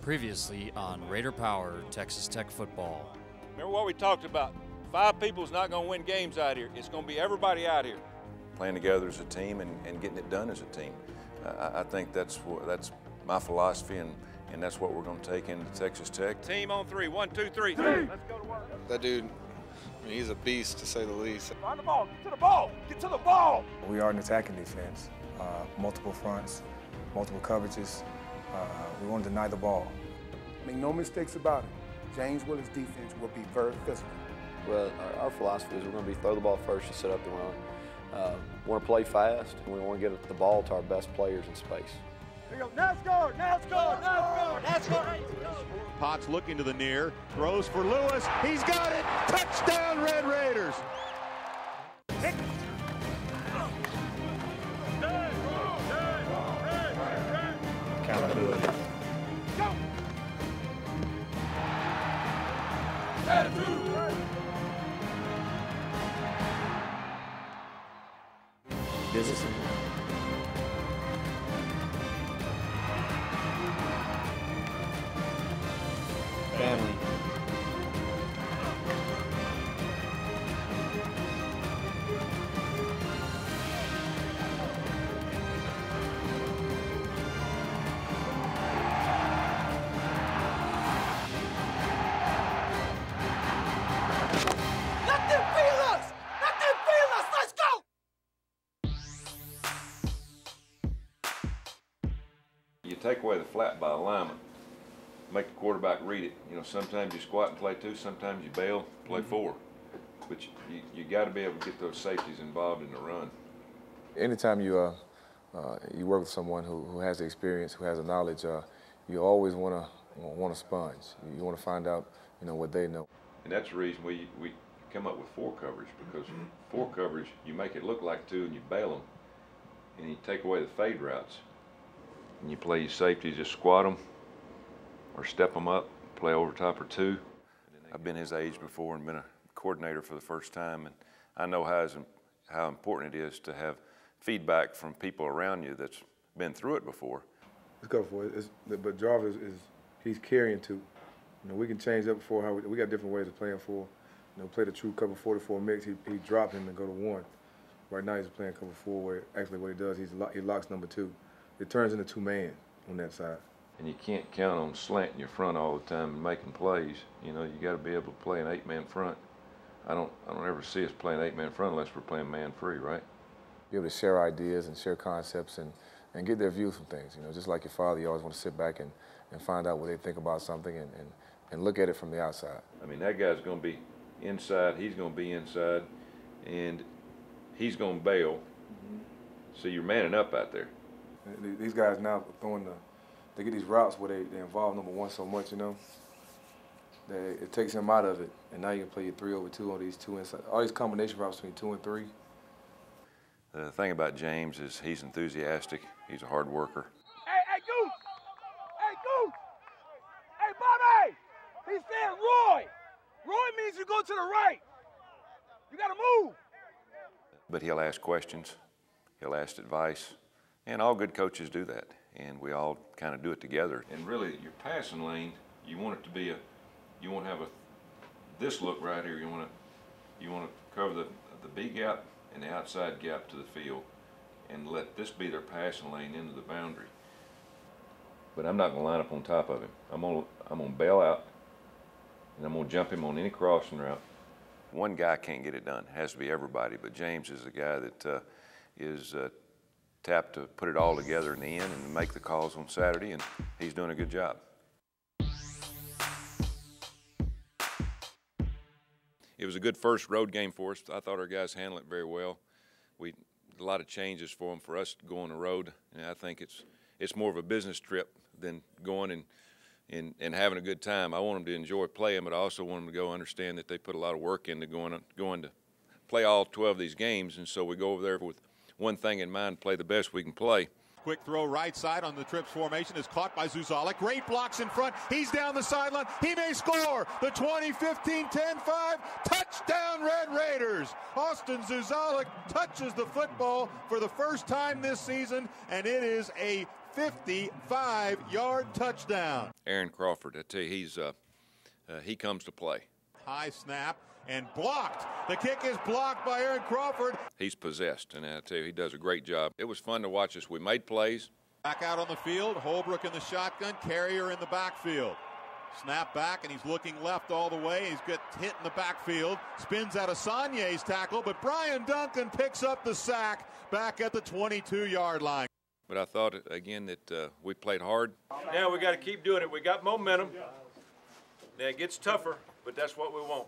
Previously on Raider Power, Texas Tech football. Remember what we talked about. 5 people is not going to win games out here. It's going to be everybody out here. Playing together as a team and getting it done as a team. I think that's my philosophy, and that's what we're going to take into Texas Tech. Team on 3. 1, 2, 3. Let's go to work. That dude, he's a beast to say the least. Find the ball. Get to the ball. Get to the ball. We are an attacking defense. Multiple fronts, multiple coverages. We won't deny the ball. Make no mistakes about it. James Willis' defense will be very physical. Well, our philosophy is we're going to be throw the ball first and set up the run. Want to play fast, and we want to get the ball to our best players in space. Here you go. Now score! Now score! Now score! Now score! Potts looking to the near, throws for Lewis. He's got it! Touchdown, Red Raiders! Accountability. Go! Business. Family. You take away the flat by alignment, make the quarterback read it. You know, sometimes you squat and play 2, sometimes you bail, play 4. But you got to be able to get those safeties involved in the run. Anytime you work with someone who has the experience, who has the knowledge, you always want a sponge. You want to find out, what they know. And that's the reason we come up with 4 coverage, because 4 coverage, you make it look like 2 and you bail them, and you take away the fade routes. And you play your safeties, just squat them or step them up, play over top or 2. I've been his age before and been a coordinator for the first time, and I know how important it is to have feedback from people around you that's been through it before. Let's go for it. But Jarvis he's carrying 2. We can change up for how we got different ways of playing 4. Play the true cover 44 mix. He dropped him and go to 1. Right now he's playing cover 4, where actually what he does, he locks number 2. It turns into 2-man on that side. And you can't count on slanting your front all the time and making plays. You got to be able to play an 8-man front. I don't ever see us playing 8-man front unless we're playing man-free, right? Be able to share ideas and share concepts and get their views from things. Just like your father, you always want to sit back and find out what they think about something and look at it from the outside. I mean, that guy's going to be inside, he's going to be inside, and he's going to bail. So you're manning up out there. These guys now they get these routes where they involve number 1 so much, that it takes him out of it. And now you can play your 3 over 2 on these 2 inside. All these combination routes between 2 and 3. The thing about James is he's enthusiastic. He's a hard worker. Hey, Goose! Hey, Goose! Hey, Bobby! He said Roy! Roy means you go to the right. You got to move. But he'll ask questions. He'll ask advice. And all good coaches do that, and we all kind of do it together. And really, your passing lane, you want it to be you want to have this look right here. You want to cover the B gap and the outside gap to the field, and let this be their passing lane into the boundary. But I'm not going to line up on top of him. I'm going to bail out, and I'm going to jump him on any crossing route. One guy can't get it done. It has to be everybody. But James is the guy that is tapped to put it all together in the end and make the calls on Saturday, and he's doing a good job. It was a good first road game for us. I thought our guys handled it very well. A lot of changes for them for us to go on the road, and I think it's more of a business trip than going and having a good time. I want them to enjoy playing, but I also want them to go understand that they put a lot of work into going to play all 12 of these games, and so we go over there with one thing in mind: play the best we can play. Quick throw right side on the trips formation is caught by Zuzalik. Great blocks in front. He's down the sideline. He may score. The 2015 10-5 touchdown Red Raiders. Austin Zuzalik touches the football for the first time this season, and it is a 55-yard touchdown. Aaron Crawford, I tell you, he comes to play. High snap and blocked. The kick is blocked by Aaron Crawford. He's possessed, and I tell you, he does a great job. It was fun to watch us. We made plays. Back out on the field, Holbrook in the shotgun, Carrier in the backfield. Snap back, and he's looking left all the way. He's got hit in the backfield. Spins out of Sagnier's tackle, but Brian Duncan picks up the sack back at the 22-yard line. But I thought, again, that we played hard. Now we got to keep doing it. We got momentum. Now it gets tougher, but that's what we want.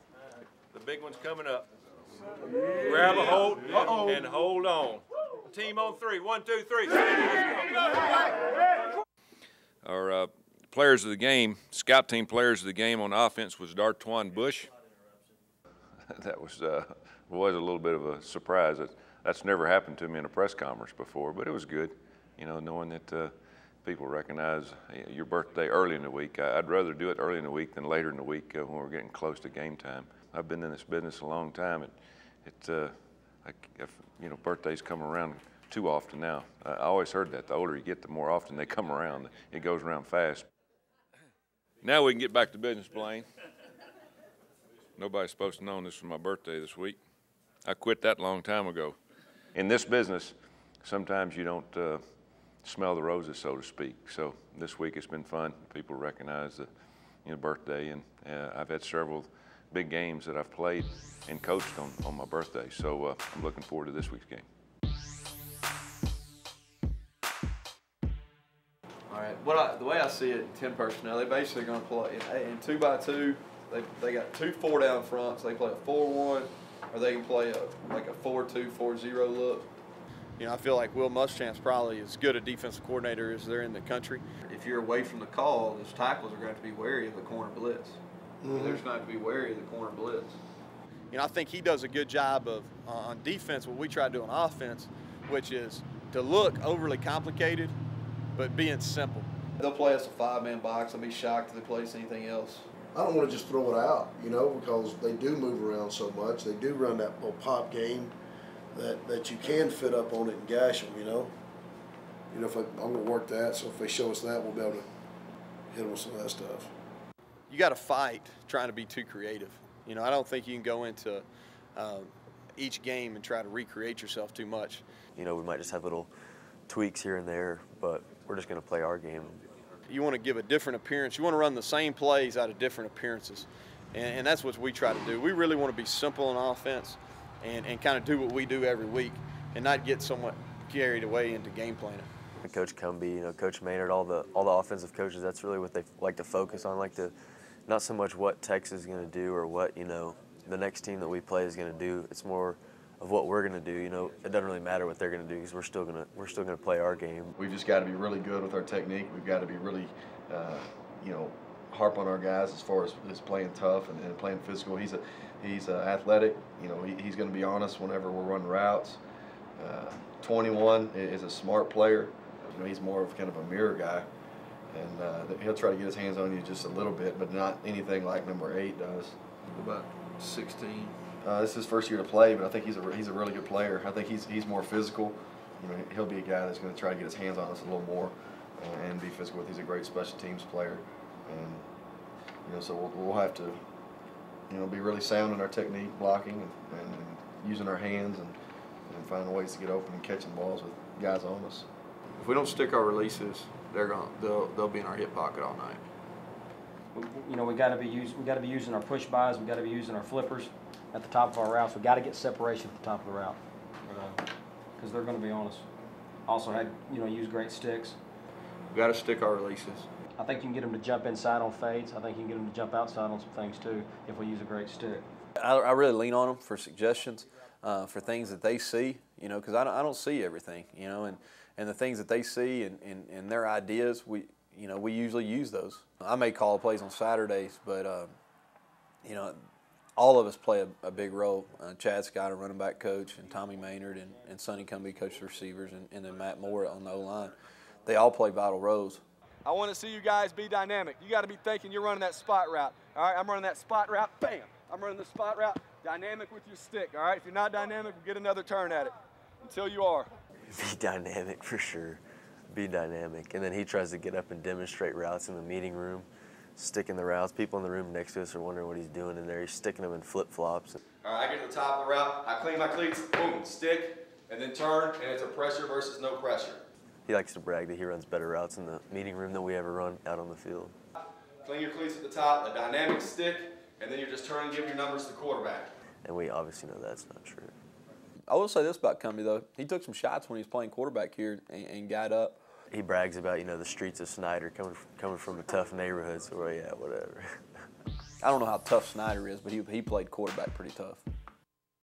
The big one's coming up. Grab a hold and hold on. Team on three. 1, 2, 3. Our players of the game, scout team players of the game on offense was Dartwan Bush. That was a little bit of a surprise. That's never happened to me in a press conference before, but it was good, you know, knowing that people recognize your birthday early in the week. I'd rather do it early in the week than later in the week when we're getting close to game time. I've been in this business a long time. You know, birthdays come around too often now. I always heard that. The older you get, the more often they come around. It goes around fast. Now we can get back to business, Blaine. Nobody's supposed to know this was my birthday this week. I quit that a long time ago. In this business, sometimes you don't smell the roses, so to speak. So this week it's been fun. People recognize the birthday, and I've had several big games that I've played and coached on my birthday. So I'm looking forward to this week's game. All right, the way I see it, 10 personnel, they basically are going to play in 2-by-2. They got 2 4-down fronts. They play a 4-1, or they can play a 4-2, 4-0 look. You know, I feel like Will Muschamp's probably as good a defensive coordinator as there in the country. If you're away from the call, those tackles are going to have to be wary of the corner blitz. Mm-hmm. They're just going to have to be wary of the corner blitz. You know, I think he does a good job of, on defense, what we try to do on offense, which is to look overly complicated, but being simple. They'll play us a 5-man box. I'll be shocked if they play us anything else. I don't want to just throw it out, you know, because they do move around so much. They do run that little pop game that you can fit up on it and gash them, you know. You know, I'm going to work that, so if they show us that, we'll be able to hit them with some of that stuff. You got to fight trying to be too creative. You know, I don't think you can go into each game and try to recreate yourself too much. You know, we might just have little tweaks here and there, but we're just going to play our game. You want to give a different appearance. You want to run the same plays out of different appearances, and that's what we try to do. We really want to be simple on offense and kind of do what we do every week and not get somewhat carried away into game planning. Coach Cumbie, you know, Coach Maynard, all the offensive coaches, that's really what they like to focus on, not so much what Texas is going to do or what, you know, the next team that we play is going to do. It's more of what we're going to do. You know, it doesn't really matter what they're going to do because we're still going to play our game. We've just got to be really good with our technique. We've got to be really, you know, harp on our guys as far as playing tough and playing physical. He's athletic. You know, he's going to be on us whenever we're running routes. 21 is a smart player. You know, he's more of kind of a mirror guy, and he'll try to get his hands on you just a little bit, but not anything like number 8 does. About 16. This is his first year to play, but I think he's a really good player. I think he's more physical. You know, he'll be a guy that's going to try to get his hands on us a little more and be physical with. He's a great special teams player, and you know, so we'll have to, you know, be really sound in our technique, blocking and using our hands and finding ways to get open and catching balls with guys on us. If we don't stick our releases, they'll be in our hip pocket all night. You know, we got to be using our push buys. We got to be using our flippers at the top of our routes. We got to get separation at the top of the route because they're going to be on us. Also, use great sticks. We got to stick our releases. I think you can get them to jump inside on fades. I think you can get them to jump outside on some things too if we use a great stick. I really lean on them for suggestions, for things that they see. You know, because I don't see everything. You know, and the things that they see and their ideas, we usually use those. I may call plays on Saturdays, but you know, all of us play a big role. Chad Scott, our running back coach, and Tommy Maynard and Sonny Cumbie, coach the receivers, and then Matt Moore on the O-line. They all play vital roles. I want to see you guys be dynamic. You got to be thinking you're running that spot route. All right, I'm running that spot route. Bam! I'm running the spot route. Dynamic with your stick. All right, if you're not dynamic, we'll get another turn at it until you are. Be dynamic for sure. be dynamic. And then he tries to get up and demonstrate routes in the meeting room, sticking the routes. People in the room next to us are wondering what he's doing in there. He's sticking them in flip-flops. All right, I get to the top of the route, I clean my cleats, boom, stick, and then turn, and it's a pressure versus no pressure. He likes to brag that he runs better routes in the meeting room than we ever run out on the field. Clean your cleats at the top, a dynamic stick, and then you're just turning and giving your numbers to the quarterback. And we obviously know that's not true. I will say this about Cumbie, though. He took some shots when he was playing quarterback here and got up. He brags about, you know, the streets of Snyder, coming from a tough neighborhood, so yeah, whatever. I don't know how tough Snyder is, but he played quarterback pretty tough.